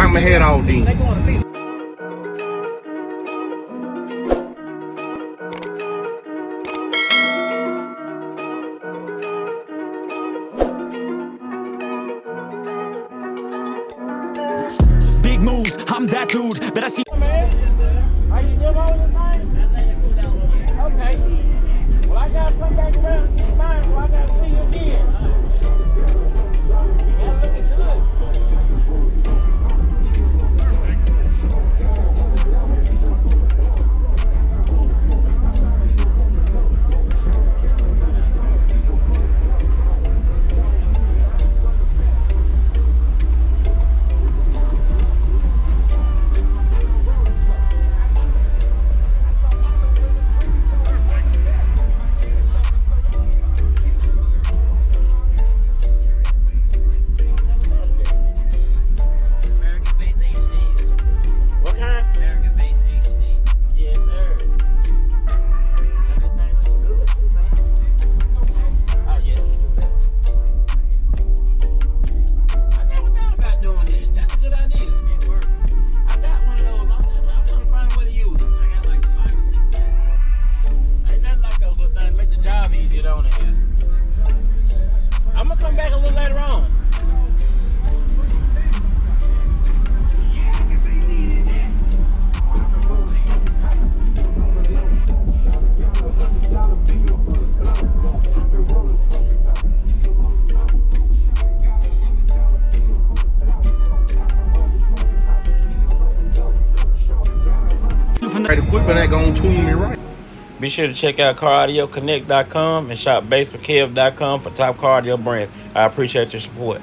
knock my head off then. Big moves, I'm that dude. But I see. Are you give all the time? Okay. Well, I gotta come back around and get mine, so I gotta see you again. You gotta look at good. I'm gonna come back a little later on. Right equipment ain't gonna tune me right. Be sure to check out CarAudioConnect.com and shop BASSWITHKEV.com for top car audio brands. I appreciate your support.